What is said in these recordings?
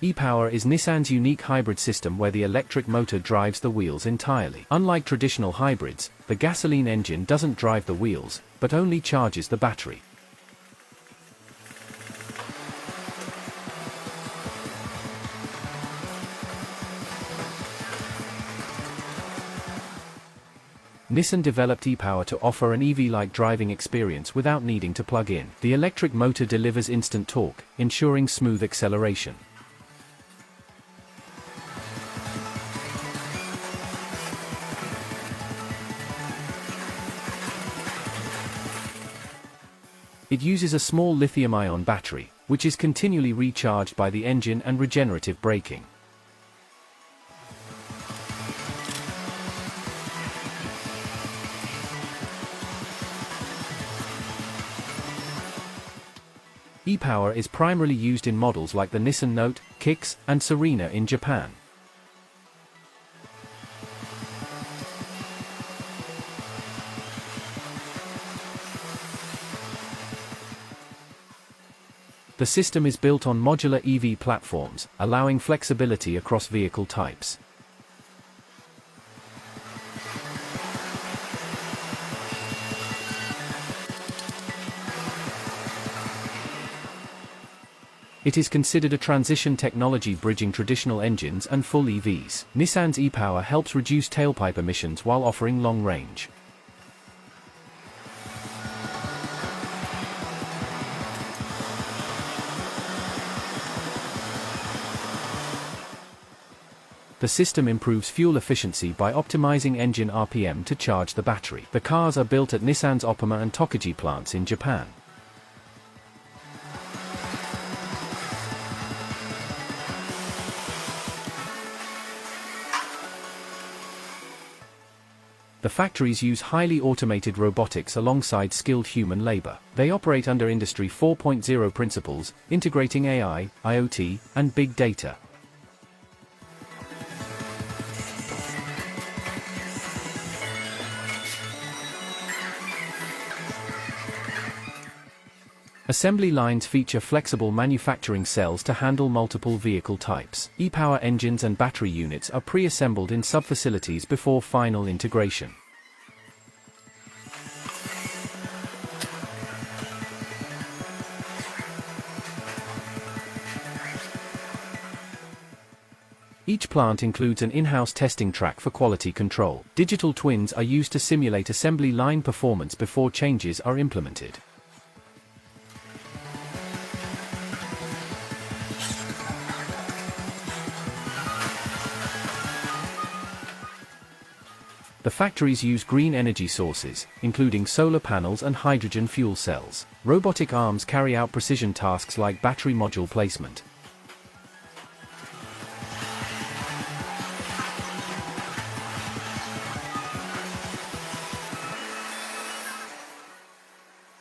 E-Power is Nissan's unique hybrid system where the electric motor drives the wheels entirely. Unlike traditional hybrids, the gasoline engine doesn't drive the wheels, but only charges the battery. Nissan developed E-Power to offer an EV-like driving experience without needing to plug in. The electric motor delivers instant torque, ensuring smooth acceleration. It uses a small lithium-ion battery, which is continually recharged by the engine and regenerative braking. E-Power is primarily used in models like the Nissan Note, Kicks, and Serena in Japan. The system is built on modular EV platforms, allowing flexibility across vehicle types. It is considered a transition technology bridging traditional engines and full EVs. Nissan's E-Power helps reduce tailpipe emissions while offering long range. The system improves fuel efficiency by optimizing engine RPM to charge the battery. The cars are built at Nissan's Oppama and Tokaji plants in Japan. The factories use highly automated robotics alongside skilled human labor. They operate under Industry 4.0 principles, integrating AI, IoT, and big data. Assembly lines feature flexible manufacturing cells to handle multiple vehicle types. E-Power engines and battery units are pre-assembled in sub-facilities before final integration. Each plant includes an in-house testing track for quality control. Digital twins are used to simulate assembly line performance before changes are implemented. The factories use green energy sources, including solar panels and hydrogen fuel cells. Robotic arms carry out precision tasks like battery module placement.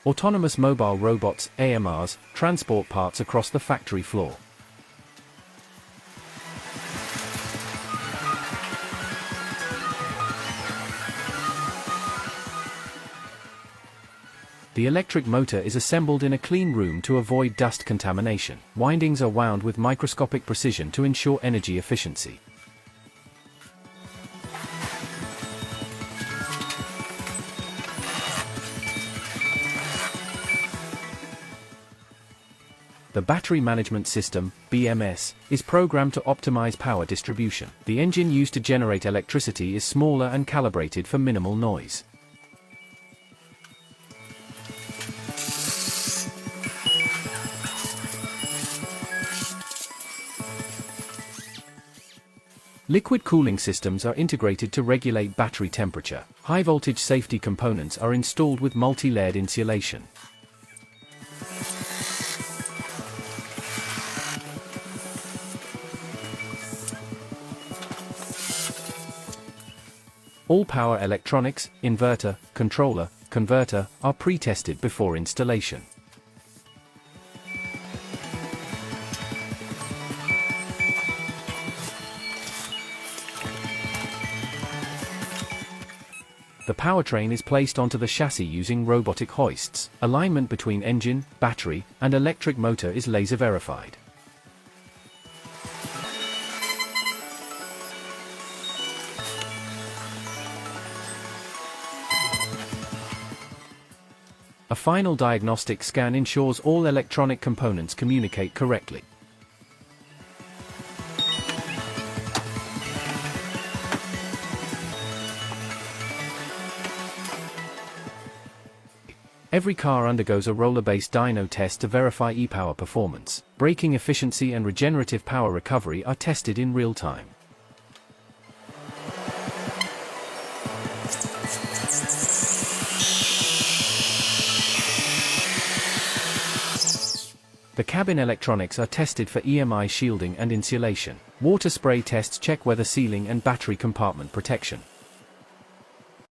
Autonomous mobile robots, AMRs, transport parts across the factory floor. The electric motor is assembled in a clean room to avoid dust contamination. Windings are wound with microscopic precision to ensure energy efficiency. The Battery Management System, BMS, is programmed to optimize power distribution. The engine used to generate electricity is smaller and calibrated for minimal noise. Liquid cooling systems are integrated to regulate battery temperature. High-voltage safety components are installed with multi-layered insulation. All power electronics, inverter, controller, converter, are pre-tested before installation. The powertrain is placed onto the chassis using robotic hoists. Alignment between engine, battery, and electric motor is laser verified. A final diagnostic scan ensures all electronic components communicate correctly. Every car undergoes a roller-based dyno test to verify e-power performance. Braking efficiency and regenerative power recovery are tested in real time. The cabin electronics are tested for EMI shielding and insulation. Water spray tests check weather sealing and battery compartment protection.